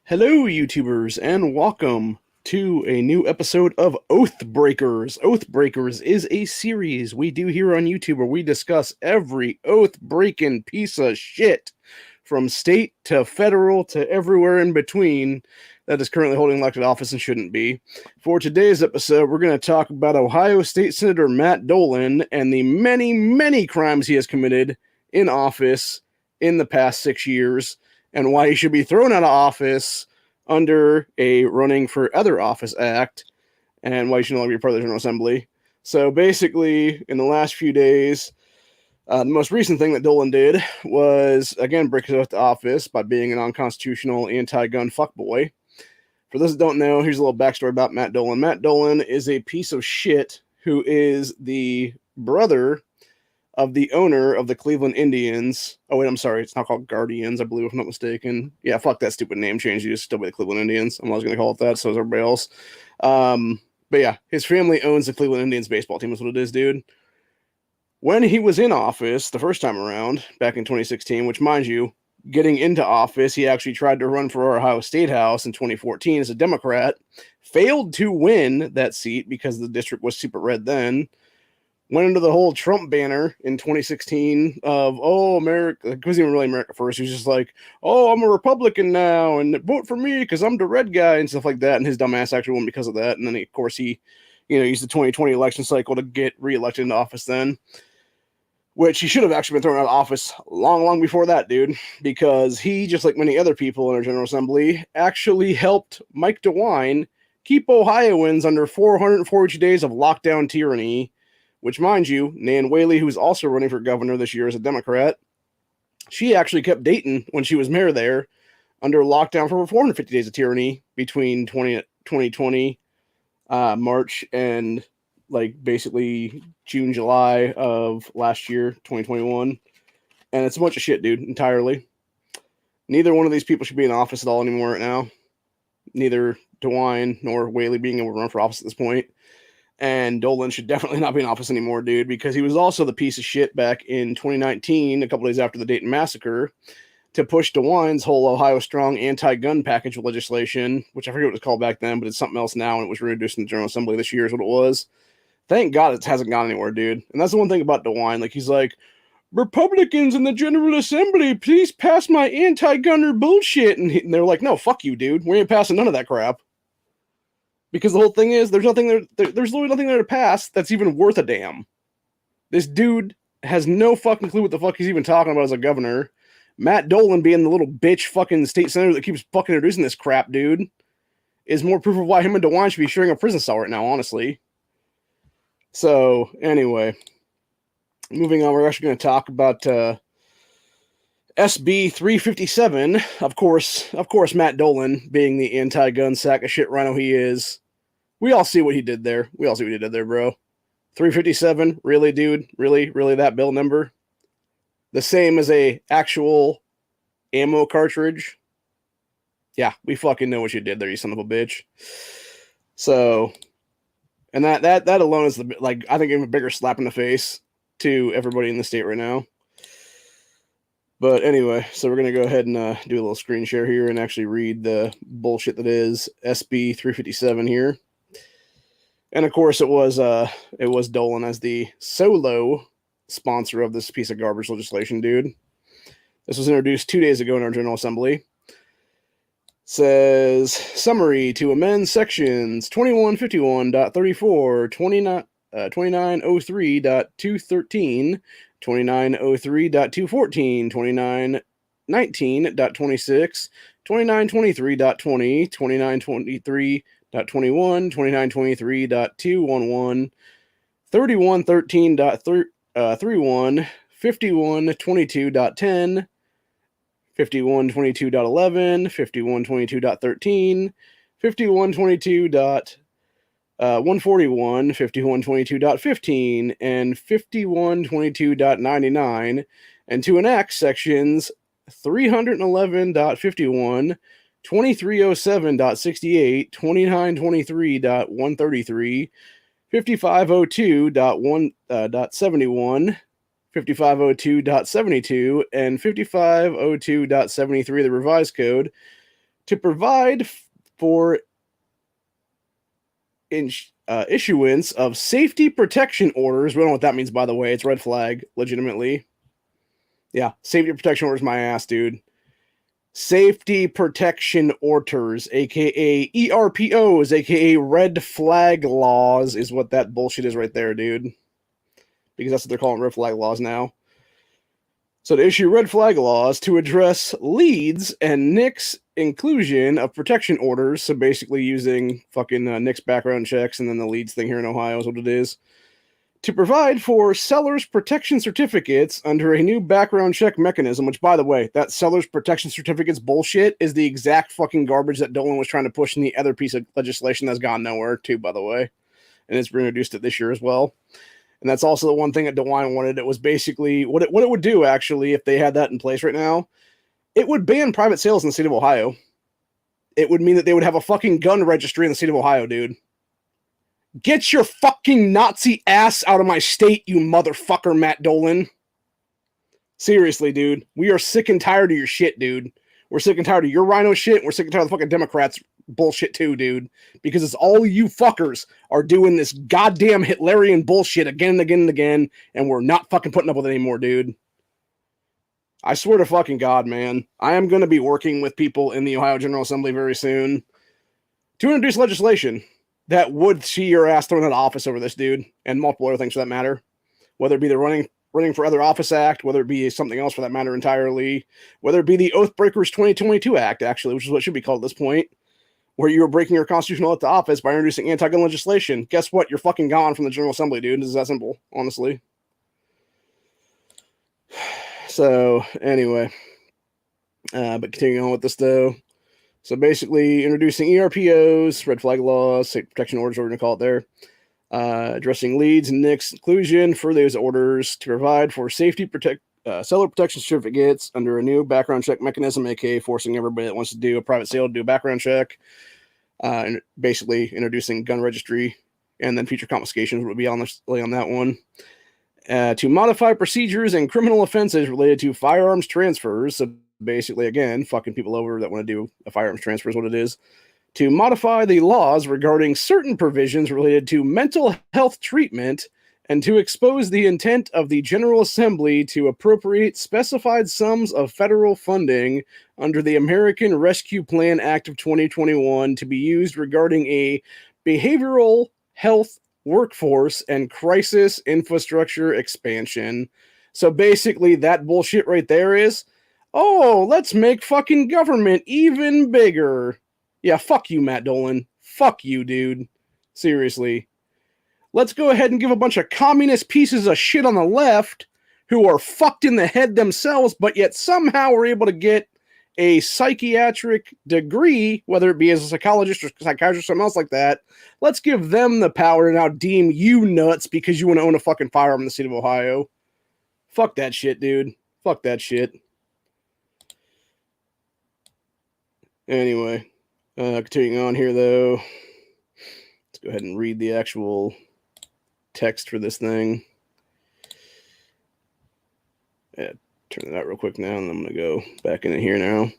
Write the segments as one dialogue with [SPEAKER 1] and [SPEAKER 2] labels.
[SPEAKER 1] Hello, YouTubers, and welcome to a new episode of Oath Breakers. Oath Breakers is a series we do here on YouTube where we discuss every oath breaking piece of shit from state to federal to everywhere in between that is currently holding elected office and shouldn't be. For today's episode, we're going to talk about Ohio State Senator Matt Dolan and the many, many crimes he has committed in office in the past 6 years, and why he should be thrown out of office under a running for other office act, and why he should no longer be part of the General Assembly. So basically, in the last few days, the most recent thing that Dolan did was, again, break his oath to office by being an unconstitutional anti-gun fuckboy. For those that don't know, here's a little backstory about Matt Dolan. Matt Dolan is a piece of shit who is the brother of the owner of the Cleveland Indians. Oh, wait, I'm sorry. It's not called Guardians, I believe, if I'm not mistaken. Yeah, fuck that stupid name change. You just still be the Cleveland Indians. I'm always going to call it that, so is everybody else. But yeah, his family owns the Cleveland Indians baseball team. That's what it is, dude. When he was in office the first time around, back in 2016, which, mind you, getting into office, he actually tried to run for Ohio State House in 2014 as a Democrat, failed to win that seat because the district was super red then, went into the whole Trump banner in 2016 of, oh, America. It wasn't even really America First. He was just like, oh, I'm a Republican now and vote for me because I'm the red guy and stuff like that. And his dumbass actually won because of that. And then, of course, he used the 2020 election cycle to get reelected into office then, which he should have actually been thrown out of office long, long before that, dude, because he, just like many other people in our General Assembly, actually helped Mike DeWine keep Ohioans under 442 days of lockdown tyranny, which, mind you, Nan Whaley, who's also running for governor this year as a Democrat, she actually kept Dayton when she was mayor there under lockdown for 450 days of tyranny between 2020 March and basically June, July of last year, 2021. And it's a bunch of shit, dude, entirely. Neither one of these people should be in office at all anymore right now. Neither DeWine nor Whaley being able to run for office at this point. And Dolan should definitely not be in office anymore, dude, because he was also the piece of shit back in 2019, a couple days after the Dayton massacre, to push DeWine's whole Ohio Strong anti-gun package of legislation, which I forget what it was called back then, but it's something else now, and it was reintroduced in the General Assembly this year is what it was. Thank God it hasn't gone anywhere, dude. And that's the one thing about DeWine. He's like, Republicans in the General Assembly, please pass my anti-gunner bullshit. And they're like, no, fuck you, dude. We ain't passing none of that crap. Because the whole thing is, there's literally nothing there to pass that's even worth a damn. This dude has no fucking clue what the fuck he's even talking about as a governor. Matt Dolan, being the little bitch fucking state senator that keeps fucking introducing this crap, dude, is more proof of why him and DeWine should be sharing a prison cell right now, honestly. So, anyway, moving on, we're actually going to talk about SB 357. Of course, Matt Dolan, being the anti-gun sack of shit rhino he is, we all see what he did there. Bro. 357, really, dude? Really that bill number? The same as a actual ammo cartridge? Yeah, we fucking know what you did there, you son of a bitch. So, and that alone is I think even a bigger slap in the face to everybody in the state right now. But anyway, so we're going to go ahead and do a little screen share here and actually read the bullshit that is SB 357 here. And of course, it was Dolan as the solo sponsor of this piece of garbage legislation, dude. This was introduced 2 days ago in our General Assembly. Says, summary to amend sections 2151.34, 2903.213, 2903.214, 2919.26, 2923.20, 2923.21, 2923.211, 3113.31, 5122.10, 5122.11, 5122.13, 5122.141, 5122.15, and 5122.99, and to enact sections 311.51, 2307.68, 2923.133, 5502.1.71, 5502.72, and 5502.73 of the revised code to provide for issuance of safety protection orders. We don't know what that means, by the way. It's red flag, legitimately. Yeah, safety protection orders, my ass, dude. Safety protection orders, aka ERPOs, aka red flag laws, is what that bullshit is right there, dude. Because that's what they're calling red flag laws now. So to issue red flag laws to address Leeds and Nick's inclusion of protection orders, so basically using fucking Nick's background checks and then the Leeds thing here in Ohio is what it is, to provide for sellers' protection certificates under a new background check mechanism, which, by the way, that sellers' protection certificates bullshit is the exact fucking garbage that Dolan was trying to push in the other piece of legislation that's gone nowhere, too, by the way. And it's been introduced it this year as well. And that's also the one thing that DeWine wanted. It was basically what it would do, actually, if they had that in place right now. It would ban private sales in the state of Ohio. It would mean that they would have a fucking gun registry in the state of Ohio, dude. Get your fucking Nazi ass out of my state, you motherfucker, Matt Dolan. Seriously, dude. We are sick and tired of your shit, dude. We're sick and tired of your rhino shit. We're sick and tired of the fucking Democrats bullshit too, dude. Because it's all you fuckers are doing this goddamn Hitlerian bullshit again and again and again, and we're not fucking putting up with it anymore, dude. I swear to fucking God, man. I am going to be working with people in the Ohio General Assembly very soon to introduce legislation that would see your ass thrown out of office over this, dude, and multiple other things for that matter. Whether it be the running for other office act, whether it be something else for that matter entirely, whether it be the Oath Breakers 2022 Act, actually, which is what it should be called at this point, where you are breaking your constitutional oath to office by introducing anti-gun legislation. Guess what? You're fucking gone from the General Assembly, dude. It's that simple, honestly. So, anyway. But continuing on with this, though. So basically, introducing ERPOs, red flag laws, state protection orders, what we're going to call it there. Addressing Leeds and Nick's inclusion for those orders to provide for safety seller protection certificates under a new background check mechanism, aka forcing everybody that wants to do a private sale to do a background check. And basically introducing gun registry and then future confiscations would be on that one. To modify procedures and criminal offenses related to firearms transfers. So basically, again, fucking people over that want to do a firearms transfer is what it is. To modify the laws regarding certain provisions related to mental health treatment and to expose the intent of the General Assembly to appropriate specified sums of federal funding under the American Rescue Plan Act of 2021 to be used regarding a behavioral health workforce and crisis infrastructure expansion. So basically, that bullshit right there is, oh, let's make fucking government even bigger. Yeah, fuck you, Matt Dolan. Fuck you, dude. Seriously. Let's go ahead and give a bunch of communist pieces of shit on the left who are fucked in the head themselves, but yet somehow are able to get a psychiatric degree, whether it be as a psychologist or psychiatrist or something else like that. Let's give them the power to now deem you nuts because you want to own a fucking firearm in the state of Ohio. Fuck that shit, dude. Fuck that shit. Anyway, continuing on here, though. Let's go ahead and read the actual text for this thing. Yeah, turn it out real quick now, and I'm going to go back in here now.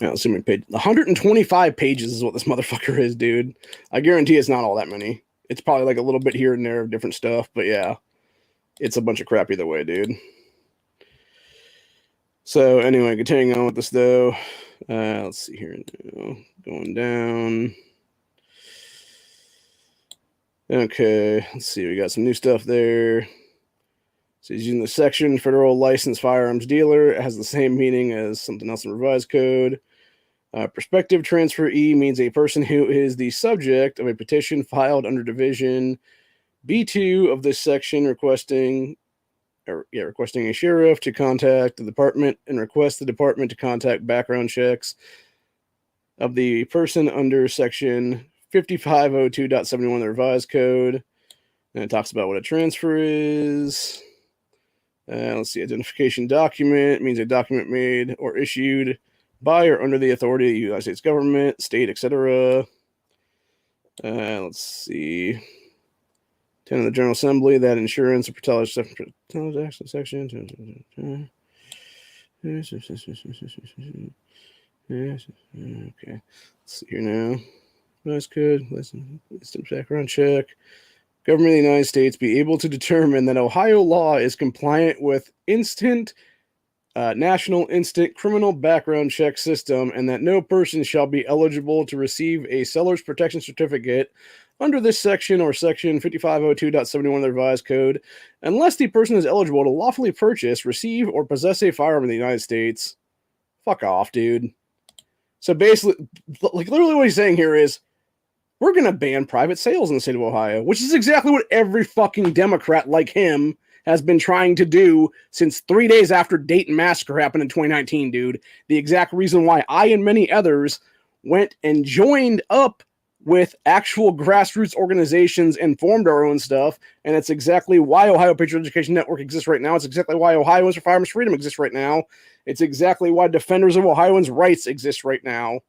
[SPEAKER 1] Let's see how many pages. 125 pages is what this motherfucker is, dude. I guarantee it's not all that many. It's probably like a little bit here and there of different stuff, but yeah, it's a bunch of crap either way, dude. So anyway, continuing on with this, though. Let's see here now. Going down. Okay, let's see. We got some new stuff there. So he's using the section federal licensed firearms dealer. It has the same meaning as something else in revised code. Prospective transferee means a person who is the subject of a petition filed under Division B2 of this section requesting a sheriff to contact the department and request the department to contact background checks of the person under Section 5502.71 of the revised code. And it talks about what a transfer is. Let's see, identification document means a document made or issued by or under the authority of the United States government, state, etc. Let's see. 10 of the General Assembly, that insurance or section. Yeah, okay. Let's see here now. That's good. Listen, background check. Government of the United States be able to determine that Ohio law is compliant with national instant criminal background check system, and that no person shall be eligible to receive a seller's protection certificate under this section or section 5502.71 of the revised code, unless the person is eligible to lawfully purchase, receive, or possess a firearm in the United States. Fuck off, dude. So basically, like literally what he's saying here is, we're going to ban private sales in the state of Ohio, which is exactly what every fucking Democrat like him has been trying to do since 3 days after Dayton Massacre happened in 2019, dude. The exact reason why I and many others went and joined up with actual grassroots organizations and formed our own stuff, and it's exactly why Ohio Patriot Education Network exists right now. It's exactly why Ohioans for Firearms Freedom exists right now. It's exactly why Defenders of Ohioans' Rights exist right now.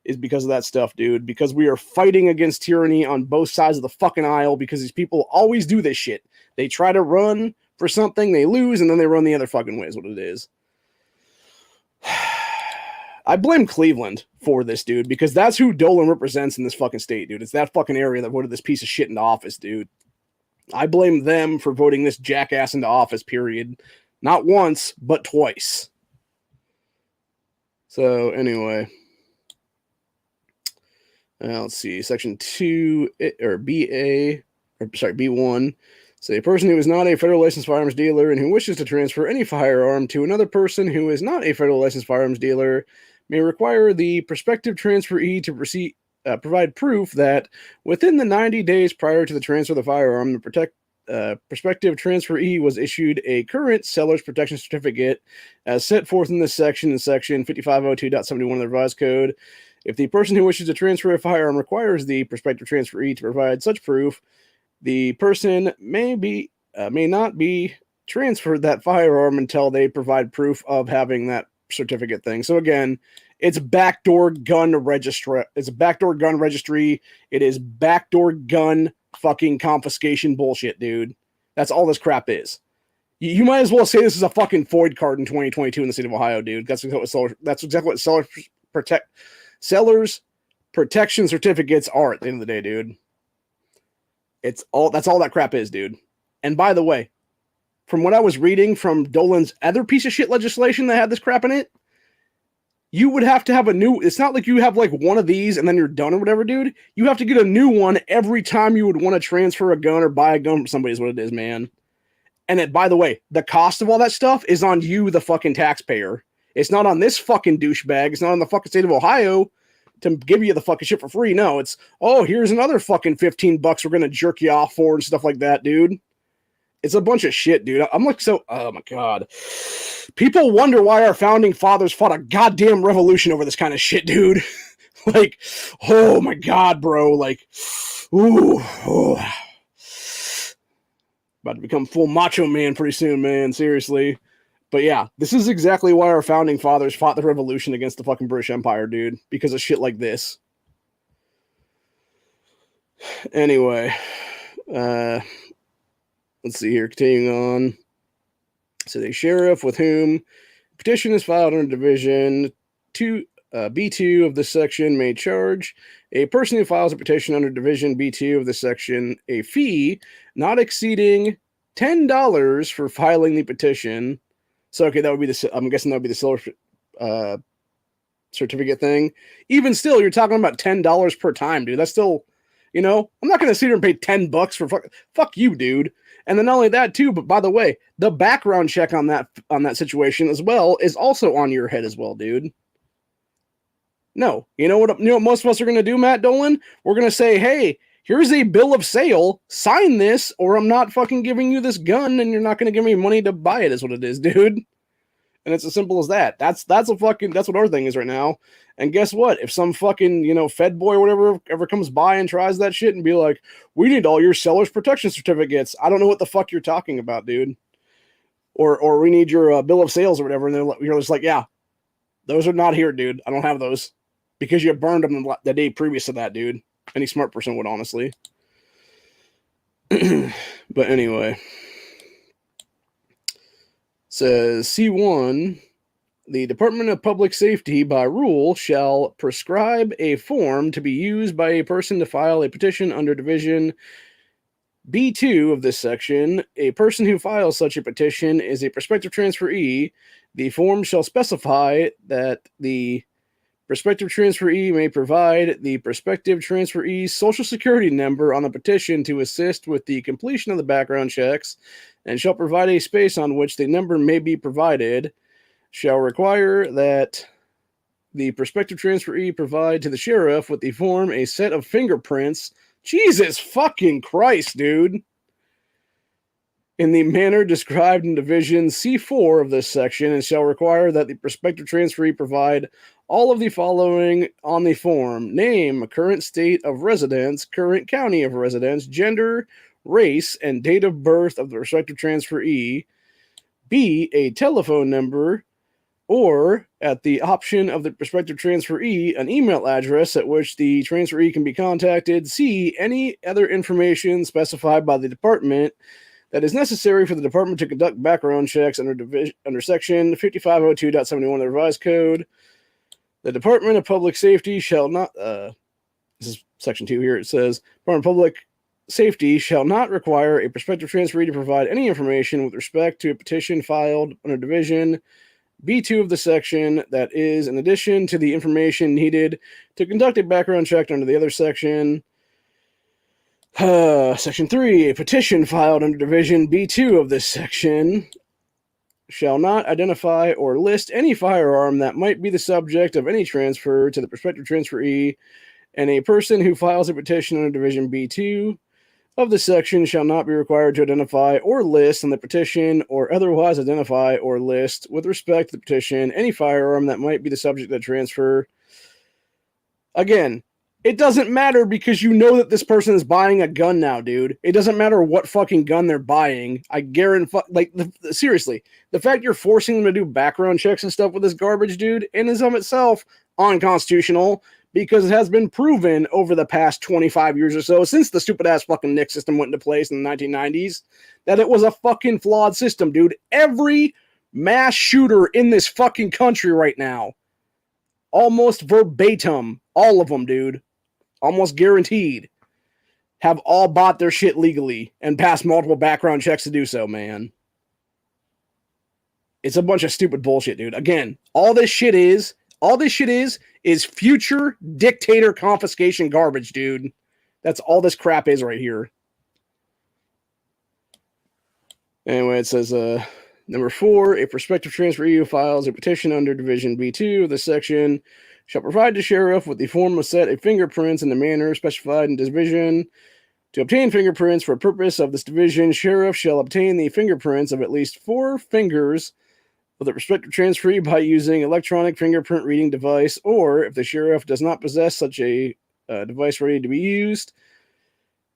[SPEAKER 1] Is because of that stuff, dude. Because we are fighting against tyranny on both sides of the fucking aisle, because these people always do this shit. They try to run for something, they lose, and then they run the other fucking way is what it is. I blame Cleveland for this, dude, because that's who Dolan represents in this fucking state, dude. It's that fucking area that voted this piece of shit into office, dude. I blame them for voting this jackass into office, period. Not once, but twice. So, anyway. Let's see, section 2, or B1. So a person who is not a federal licensed firearms dealer and who wishes to transfer any firearm to another person who is not a federal licensed firearms dealer may require the prospective transferee to provide proof that within the 90 days prior to the transfer of the firearm, the prospective transferee was issued a current seller's protection certificate as set forth in this section, in section 5502.71 of the revised code. If the person who wishes to transfer a firearm requires the prospective transferee to provide such proof, the person may not be transferred that firearm until they provide proof of having that certificate thing. So again, it's backdoor gun registry. It's a backdoor gun registry. It is backdoor gun fucking confiscation bullshit, dude. That's all this crap is. You might as well say this is a fucking FOID card in 2022 in the state of Ohio, dude. That's exactly what sellers protection certificates are at the end of the day, dude. That's all that crap is, dude. And by the way, from what I was reading from Dolan's other piece of shit legislation that had this crap in it, you would have to have it's not like you have like one of these and then you're done or whatever, dude. You have to get a new one every time you would want to transfer a gun or buy a gun from somebody is what it is, man. And by the way, the cost of all that stuff is on you, the fucking taxpayer. It's not on this fucking douchebag. It's not on the fucking state of Ohio to give you the fucking shit for free. No, it's, here's another fucking $15 we're going to jerk you off for and stuff like that, dude. It's a bunch of shit, dude. I'm like, oh my God. People wonder why our founding fathers fought a goddamn revolution over this kind of shit, dude. Like, oh my God, bro. Like, ooh. About to become full macho man pretty soon, man. Seriously. But yeah, this is exactly why our founding fathers fought the revolution against the fucking British Empire, dude. Because of shit like this. Anyway. Let's see here. Continuing on. So the sheriff with whom petition is filed under Division 2, B2 of this section may charge a person who files a petition under Division B2 of this section a fee not exceeding $10 for filing the petition. So, okay, that would be I'm guessing that would be the seller certificate thing. Even still, you're talking about $10 per time, dude. That's still, I'm not going to sit here and pay $10 for fuck you, dude. And then not only that too, but by the way, the background check on that situation as well is also on your head as well, dude. No, you know what most of us are going to do, Matt Dolan? We're going to say, hey, here's a bill of sale, sign this, or I'm not fucking giving you this gun, and you're not going to give me money to buy it, is what it is, dude. And it's as simple as that. That's what our thing is right now. And guess what? If some fucking, Fed boy or whatever ever comes by and tries that shit and be like, we need all your seller's protection certificates. I don't know what the fuck you're talking about, dude. Or we need your bill of sales or whatever. And you're just like, yeah, those are not here, dude. I don't have those. Because you burned them the day previous to that, dude. Any smart person would, honestly. But anyway. Says C1, The Department of Public Safety, by rule, shall prescribe a form to be used by a person to file a petition under Division B2 of this section. A person who files such a petition is a prospective transferee. The form shall specify that the prospective transferee may provide the prospective transferee's social security number on the petition to assist with the completion of the background checks, and shall provide a space on which the number may be provided. Shall require that the prospective transferee provide to the sheriff with the form a set of fingerprints. Jesus fucking Christ, dude. In the manner described in Division C4 of this section, and shall require that the prospective transferee provide all of the following on the form: name, current state of residence, current county of residence, gender, race, and date of birth of the prospective transferee. B, a telephone number, or, at the option of the prospective transferee, an email address at which the transferee can be contacted. C, any other information specified by the department that is necessary for the department to conduct background checks under Section 5502.71 of the Revised Code. The Department of Public Safety shall not, this is Section 2 here, it says, Department of Public Safety shall not require a prospective transferee to provide any information with respect to a petition filed under Division B2 of the section that is in addition to the information needed to conduct a background check under the other section. Section 3, a petition filed under Division B2 of this section shall not identify or list any firearm that might be the subject of any transfer to the prospective transferee, and a person who files a petition under Division B2 of the section shall not be required to identify or list on the petition or otherwise identify or list with respect to the petition any firearm that might be the subject of the transfer. Again, it doesn't matter because you know that this person is buying a gun now, dude. It doesn't matter what fucking gun they're buying. I guarantee, seriously, the fact you're forcing them to do background checks and stuff with this garbage, dude, in and of itself, unconstitutional. Because it has been proven over the past 25 years or so, since the stupid-ass fucking NIC system went into place in the 1990s, that it was a fucking flawed system, dude. Every mass shooter in this fucking country right now, almost verbatim, all of them, dude, almost guaranteed, have all bought their shit legally and passed multiple background checks to do so, man. It's a bunch of stupid bullshit, dude. Again, all this shit is future dictator confiscation garbage, dude. That's all this crap is right here. Anyway, it says, number 4, a prospective transferee who files a petition under Division B2 of this section shall provide the sheriff with the form of set of fingerprints in the manner specified in division. To obtain fingerprints for purpose of this division, sheriff shall obtain the fingerprints of at least 4 fingers of the prospective transferee by using electronic fingerprint reading device, or if the sheriff does not possess such a device ready to be used,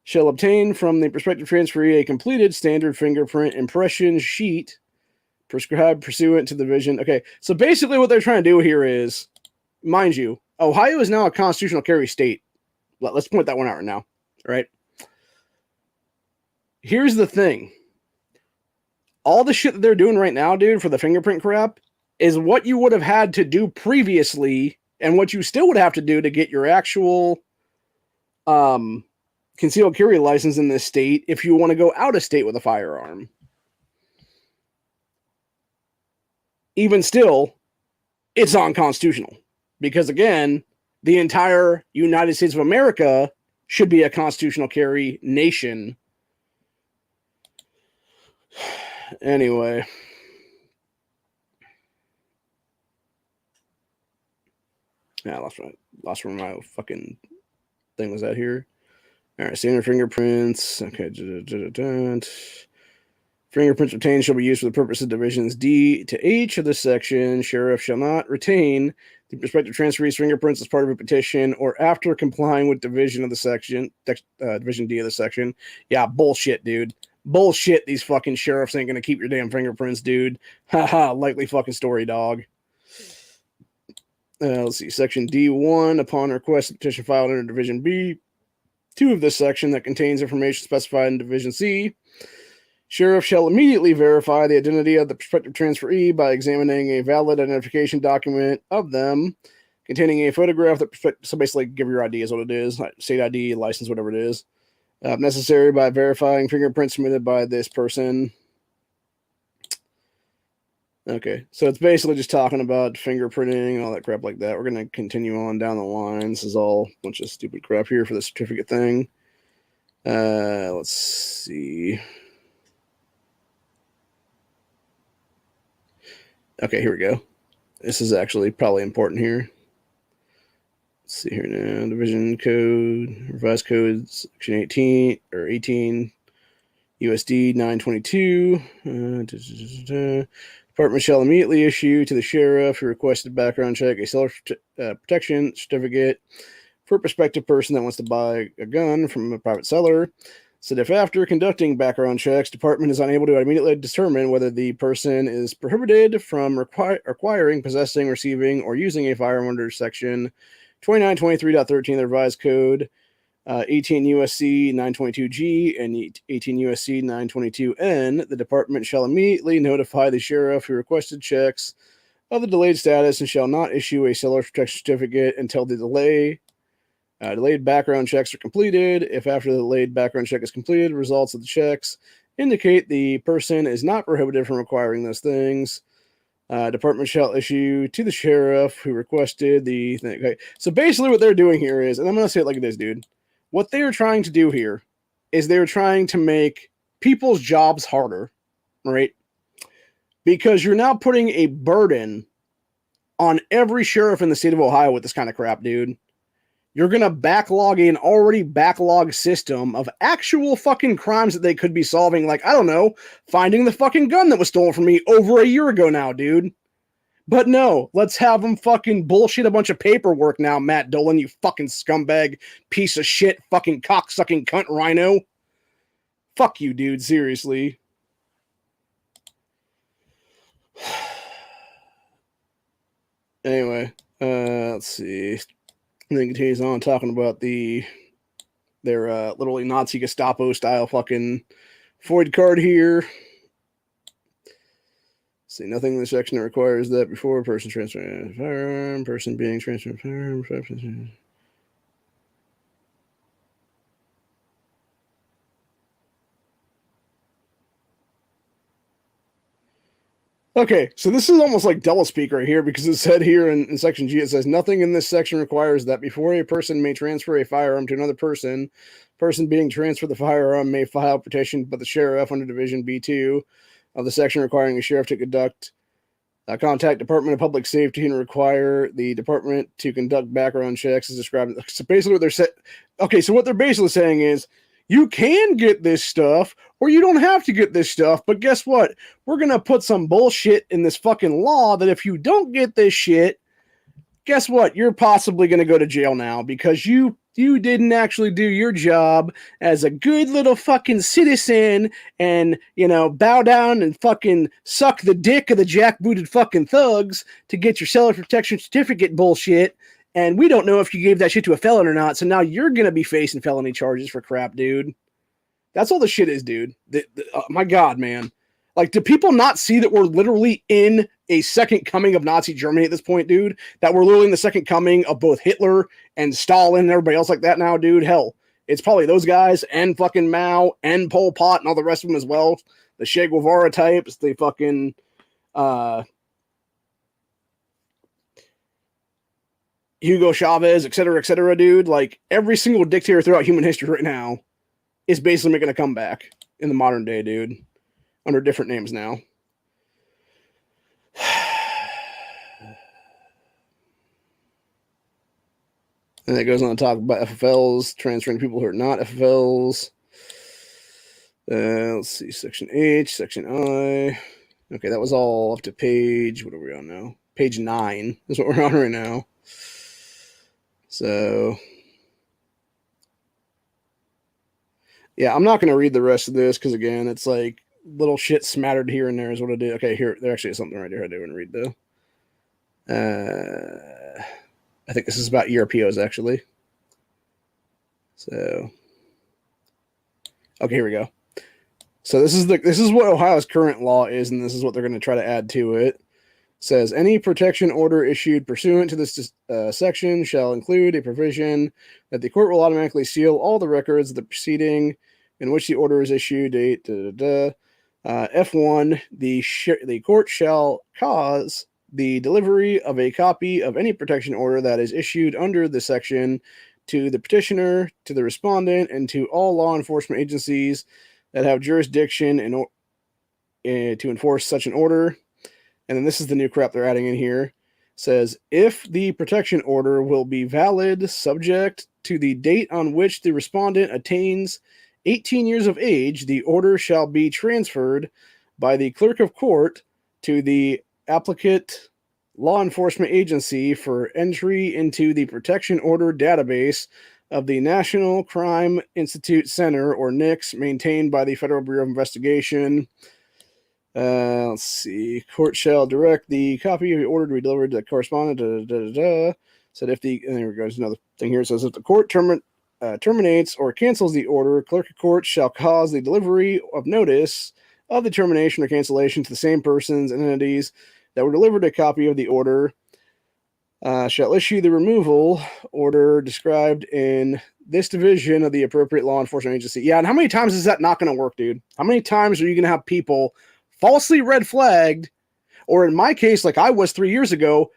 [SPEAKER 1] shall obtain from the prospective transferee a completed standard fingerprint impression sheet prescribed pursuant to the division. Okay, so basically what they're trying to do here is, mind you, Ohio is now a constitutional carry state. Let's point that one out right now, right? Here's the thing. All the shit that they're doing right now, dude, for the fingerprint crap is what you would have had to do previously and what you still would have to do to get your actual concealed carry license in this state if you want to go out of state with a firearm. Even still, it's unconstitutional because, again, the entire United States of America should be a constitutional carry nation. Anyway. Yeah, I lost where my fucking thing was at here. Alright, standard fingerprints. Okay. Fingerprints obtained shall be used for the purpose of divisions D to H of this section. Sheriff shall not retain the prospective transferee's fingerprints as part of a petition or after complying with division of the section, division D of the section. Yeah, bullshit, dude. Bullshit, these fucking sheriffs ain't gonna keep your damn fingerprints, dude. Haha, likely fucking story, dog. Let's see, section D1, upon request of petition filed under division B2 of this section that contains information specified in division C, Sheriff shall immediately verify the identity of the prospective transferee by examining a valid identification document of them containing a photograph that so basically give your ID is what it is, state ID, license, whatever it is. Necessary by verifying fingerprints submitted by this person. Okay, so it's basically just talking about fingerprinting and all that crap like that. We're going to continue on down the line. This is all a bunch of stupid crap here for the certificate thing. Let's see. Okay, here we go. This is actually probably important here. Let's see here now. Division code, revised code, section 18 or 18, USD 922. Department shall immediately issue to the sheriff who requested background check a self-protection certificate for a prospective person that wants to buy a gun from a private seller. So if after conducting background checks, department is unable to immediately determine whether the person is prohibited from acquiring, possessing, receiving, or using a firearm under section 2923.13 of the revised code, 18 USC 922G and 18 USC 922N, the department shall immediately notify the sheriff who requested checks of the delayed status and shall not issue a seller protection certificate until the delayed background checks are completed. If after the delayed background check is completed, results of the checks indicate the person is not prohibited from acquiring those things, department shall issue to the sheriff who requested the thing. Okay. So basically what they're doing here is, and I'm going to say it like it is, dude. What they are trying to do here is they're trying to make people's jobs harder, right? Because you're now putting a burden on every sheriff in the state of Ohio with this kind of crap, dude. You're going to backlog an already backlogged system of actual fucking crimes that they could be solving. Like, I don't know, finding the fucking gun that was stolen from me over a year ago now, dude. But no, let's have them fucking bullshit a bunch of paperwork now, Matt Dolan, you fucking scumbag, piece of shit, fucking cocksucking cunt rhino. Fuck you, dude, seriously. Anyway, let's see. And then continues on talking about their literally Nazi Gestapo style fucking FOID card here. See, nothing in the section that requires that before a person transferring a firearm, person being transferred a firearm. Okay, so this is almost like doublespeak right here because it said here in section G, it says nothing in this section requires that before a person may transfer a firearm to another person being transferred the firearm may file a petition by the sheriff under Division B2 of the section requiring the sheriff to contact Department of Public Safety and require the department to conduct background checks as described. So basically what they're saying, okay, so what they're basically saying is you can get this stuff or you don't have to get this stuff, but guess what? We're going to put some bullshit in this fucking law that if you don't get this shit, guess what? You're possibly going to go to jail now because you didn't actually do your job as a good little fucking citizen and, you know, bow down and fucking suck the dick of the jackbooted fucking thugs to get your seller protection certificate bullshit. And we don't know if you gave that shit to a felon or not. So now you're going to be facing felony charges for crap, dude. That's all the shit is, dude. My God, man. Like, do people not see that we're literally in a second coming of Nazi Germany at this point, dude? That we're literally in the second coming of both Hitler and Stalin and everybody else like that now, dude? Hell, it's probably those guys and fucking Mao and Pol Pot and all the rest of them as well. The Che Guevara types, the fucking Hugo Chavez, et cetera, dude. Like, every single dictator throughout human history right now is basically making a comeback in the modern day, dude. Under different names now. And it goes on to talk about FFLs, transferring people who are not FFLs. Let's see, Section H, Section I. Okay, that was all up to page, what are we on now? Page 9 is what we're on right now. So, yeah, I'm not going to read the rest of this because, again, it's like little shit smattered here and there is what I do. Okay, here, there actually is something right here I do want to read, though. I think this is about ERPOs, actually. So, okay, here we go. So this is what Ohio's current law is, and this is what they're going to try to add to it. It says any protection order issued pursuant to this section shall include a provision that the court will automatically seal all the records of the proceeding in which the order is issued. F1, the court shall cause the delivery of a copy of any protection order that is issued under the section to the petitioner, to the respondent, and to all law enforcement agencies that have jurisdiction to enforce such an order. And then this is the new crap they're adding in here. It says, if the protection order will be valid subject to the date on which the respondent attains 18 years of age, the order shall be transferred by the clerk of court to the applicant law enforcement agency for entry into the protection order database of the National Crime Institute Center, or NICS, maintained by the Federal Bureau of Investigation. Let's see. Court shall direct the copy of the order to be delivered to the correspondent. Said if the, and there goes another thing here. It says if the court terminates or cancels the order, clerk of court shall cause the delivery of notice of the termination or cancellation to the same persons and entities that were delivered a copy of the order. Shall issue the removal order described in this division of the appropriate law enforcement agency. Yeah, and how many times is that not going to work, dude? How many times are you going to have people falsely red flagged, or in my case, like I was 3 years ago,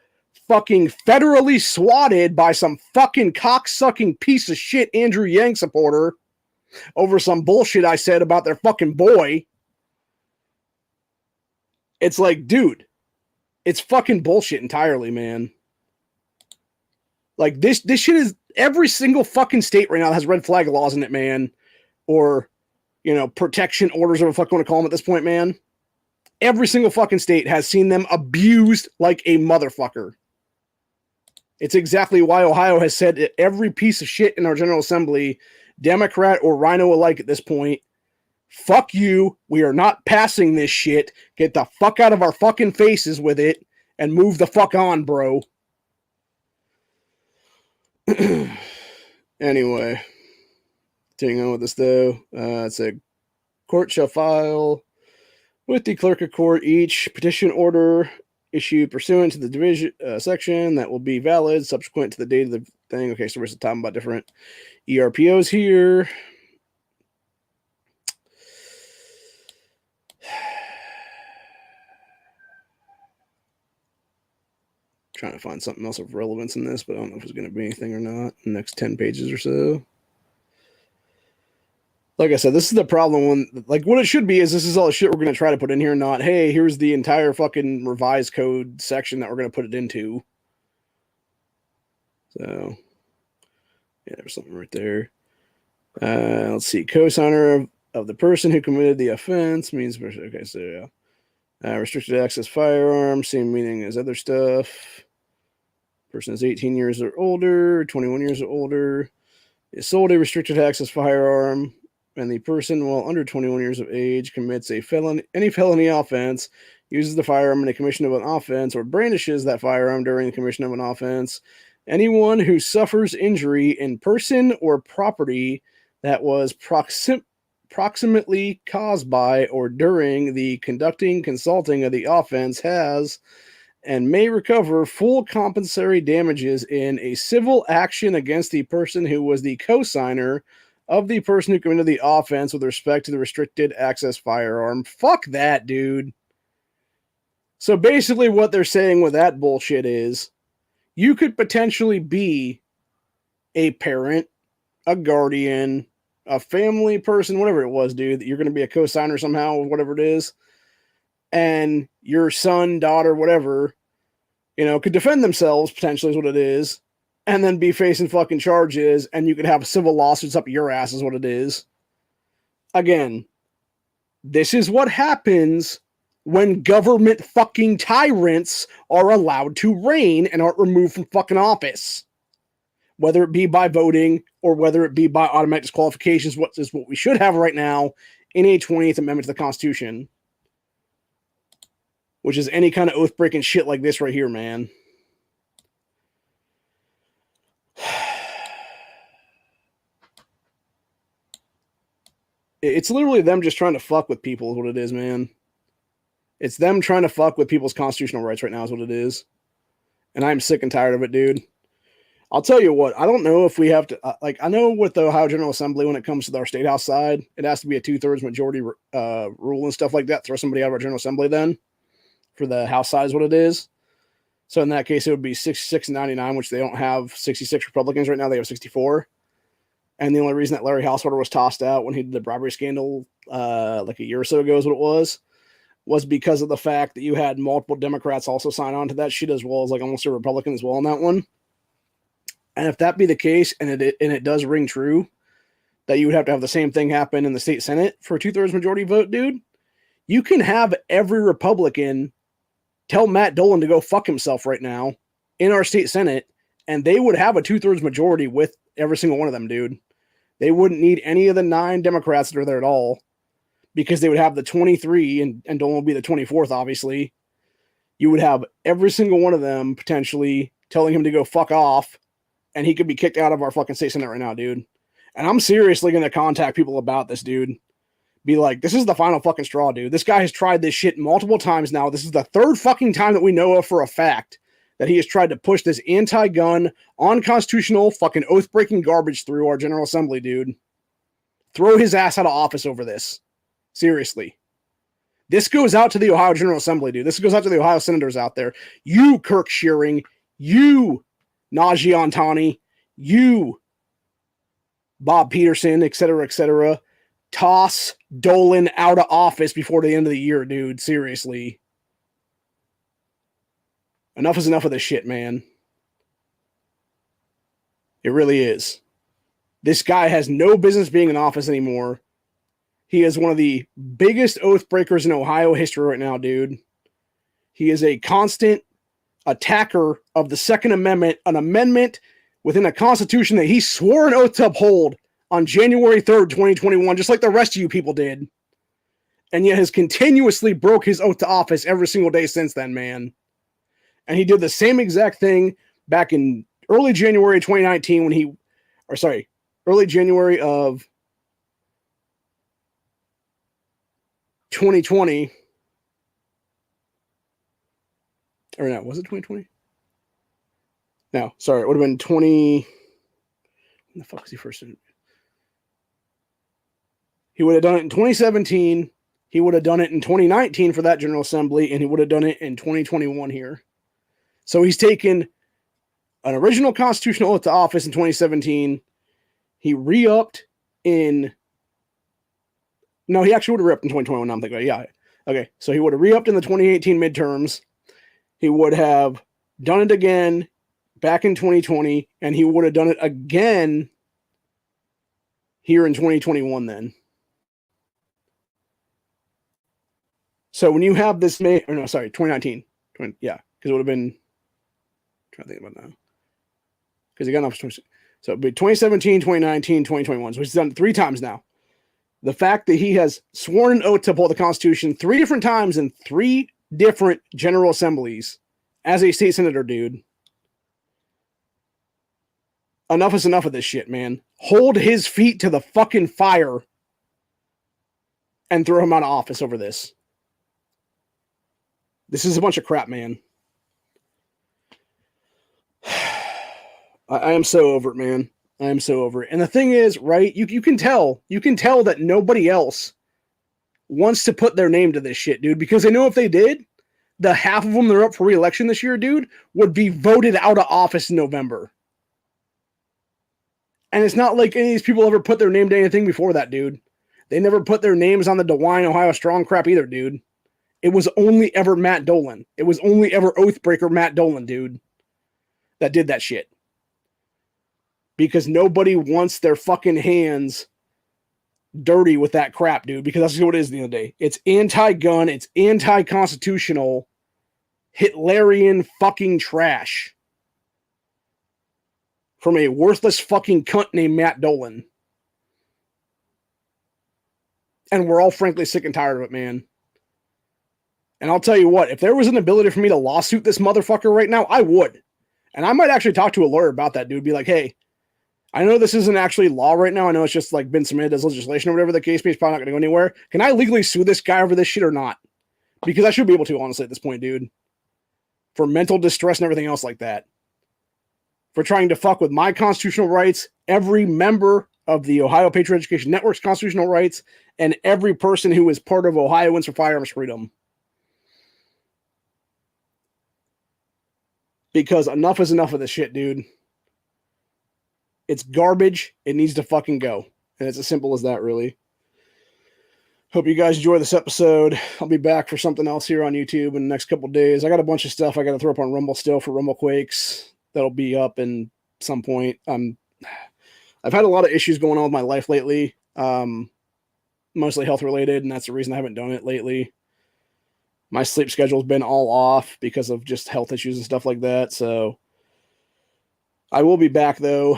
[SPEAKER 1] fucking federally swatted by some fucking cocksucking piece of shit Andrew Yang supporter over some bullshit I said about their fucking boy? It's like, dude, it's fucking bullshit entirely, man. Like, this shit is, every single fucking state right now has red flag laws in it, man. Or, protection orders, or what the fuck you want to call them at this point, man. Every single fucking state has seen them abused like a motherfucker. It's exactly why Ohio has said that every piece of shit in our General Assembly, Democrat or Rhino alike at this point, fuck you, we are not passing this shit. Get the fuck out of our fucking faces with it and move the fuck on, bro. Anyway, continuing on with this though, it said court shall file with the clerk of court each petition order issued pursuant to the division section that will be valid subsequent to the date of the thing. Okay, so we're talking about different ERPOs here. Trying to find something else of relevance in this, but I don't know if there's going to be anything or not in the next 10 pages or so. Like I said, this is the problem when, like, what it should be is this is all the shit we're going to try to put in here, not, hey, here's the entire fucking revised code section that we're going to put it into. So, yeah, there's something right there. Let's see. Co-signer of the person who committed the offense means, okay, so yeah. Restricted access firearm, same meaning as other stuff. Person is 18 years or older, 21 years or older, is sold a restricted access firearm, and the person, while under 21 years of age, commits any felony offense, uses the firearm in the commission of an offense, or brandishes that firearm during the commission of an offense. Anyone who suffers injury in person or property that was proximately caused by or during the consulting of the offense has and may recover full compensatory damages in a civil action against the person who was the co-signer of the person who committed the offense with respect to the restricted access firearm. Fuck that, dude. So basically what they're saying with that bullshit is you could potentially be a parent, a guardian, a family person, whatever it was, dude, that you're going to be a co-signer somehow, whatever it is, and your son, daughter, whatever, could defend themselves, potentially is what it is, and then be facing fucking charges, and you could have civil lawsuits up your ass is what it is. Again, this is what happens when government fucking tyrants are allowed to reign and aren't removed from fucking office. Whether it be by voting or whether it be by automatic disqualifications, what is what we should have right now in a 20th Amendment to the Constitution. Which is any kind of oath-breaking shit like this right here, man. It's literally them just trying to fuck with people is what it is, man. It's them trying to fuck with people's constitutional rights right now is what it is. And I'm sick and tired of it, dude. I'll tell you what, I don't know if we have to, I know with the Ohio General Assembly, when it comes to our state house side, it has to be a 2/3 majority rule and stuff like that. Throw somebody out of our General Assembly then for the house side is what it is. So in that case, it would be 66 and 99, which they don't have 66 Republicans right now. They have 64. And the only reason that Larry Housewater was tossed out when he did the bribery scandal like a year or so ago is what it was because of the fact that you had multiple Democrats also sign on to that shit as well as like almost a Republican as well on that one. And if that be the case, and it does ring true, that you would have to have the same thing happen in the state Senate for a 2/3 majority vote, dude, you can have every Republican tell Matt Dolan to go fuck himself right now in our state Senate, and they would have a 2/3 majority with every single one of them, dude. They wouldn't need any of the 9 Democrats that are there at all because they would have the 23, and Dolan would be the 24th, obviously. You would have every single one of them potentially telling him to go fuck off, and he could be kicked out of our fucking state Senate right now, dude. And I'm seriously going to contact people about this, dude. Be like, this is the final fucking straw, dude. This guy has tried this shit multiple times now. This is the 3rd fucking time that we know of for a fact that he has tried to push this anti-gun, unconstitutional, fucking oath-breaking garbage through our General Assembly, dude. Throw his ass out of office over this. Seriously. This goes out to the Ohio General Assembly, dude. This goes out to the Ohio senators out there. You, Kirk Shearing. You, Najee Antani, you, Bob Peterson, etc., toss Dolan out of office before the end of the year, dude. Seriously. Enough is enough of this shit, man. It really is. This guy has no business being in office anymore. He is one of the biggest oath breakers in Ohio history right now, dude. He is a constant attacker of the Second Amendment, an amendment within a constitution that he swore an oath to uphold on January 3rd, 2021, just like the rest of you people did. And yet has continuously broke his oath to office every single day since then, man. And he did the same exact thing back in early January 2019 early January of 2020. Or no, was it 2020? No, sorry, it would have been 20. When the fuck was he first? He would have done it in 2017. He would have done it in 2019 for that General Assembly, and he would have done it in 2021 here. So he's taken an original constitutional oath to office in 2017. He re-upped in. No, he actually would have re-upped in 2021. I'm thinking, yeah. Okay, so he would have re-upped in the 2018 midterms. He would have done it again back in 2020, and he would have done it again here in 2021 then. So when you have this 2019. Yeah, because it would have been, I'm trying to think about now. Because he got off, so it'd be 2017, 2019, 2021. So he's done it 3 times now. The fact that he has sworn an oath to uphold the Constitution 3 different times in 3 different General Assemblies as a state senator, dude. Enough is enough of this shit, man. Hold his feet to the fucking fire and throw him out of office over this. This is a bunch of crap, man. I am so over it, man. I am so over it. And the thing is, right, you can tell that nobody else wants to put their name to this shit, dude, because they know if they did, the half of them that are up for re-election this year, dude, would be voted out of office in November. And it's not like any of these people ever put their name to anything before that, dude. They never put their names on the DeWine, Ohio Strong crap either, dude. It was only ever Matt Dolan. It was only ever Oathbreaker Matt Dolan, dude, that did that shit. Because nobody wants their fucking hands dirty with that crap, dude, because that's what it is at the end of the day. It's anti-gun, it's anti-constitutional, Hitlerian fucking trash from a worthless fucking cunt named Matt Dolan. And we're all frankly sick and tired of it, man. And I'll tell you what, if there was an ability for me to lawsuit this motherfucker right now, I would. And I might actually talk to a lawyer about that, dude. Be like, hey, I know this isn't actually law right now. I know it's just like been submitted as legislation or whatever the case may be. It's probably not going to go anywhere. Can I legally sue this guy over this shit or not? Because I should be able to, honestly, at this point, dude. For mental distress and everything else like that. For trying to fuck with my constitutional rights, every member of the Ohio Patriot Education Network's constitutional rights, and every person who is part of Ohioans for Firearms Freedom. Because enough is enough of this shit, dude. It's garbage. It needs to fucking go. And it's as simple as that, really. Hope you guys enjoy this episode. I'll be back for something else here on YouTube in the next couple of days. I got a bunch of stuff I got to throw up on Rumble still for Rumble Quakes. That'll be up in some point. I've had a lot of issues going on with my life lately, mostly health related, and that's the reason I haven't done it lately. My sleep schedule's been all off because of just health issues and stuff like that. So I will be back though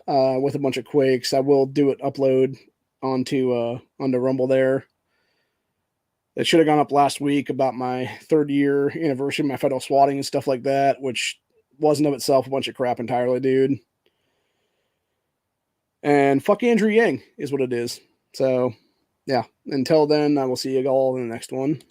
[SPEAKER 1] with a bunch of Quakes. I will do it upload onto Rumble there. It should have gone up last week about my 3rd year anniversary, my federal swatting and stuff like that, which wasn't of itself a bunch of crap entirely, dude. And fuck Andrew Yang is what it is. So, yeah. Until then, I will see you all in the next one.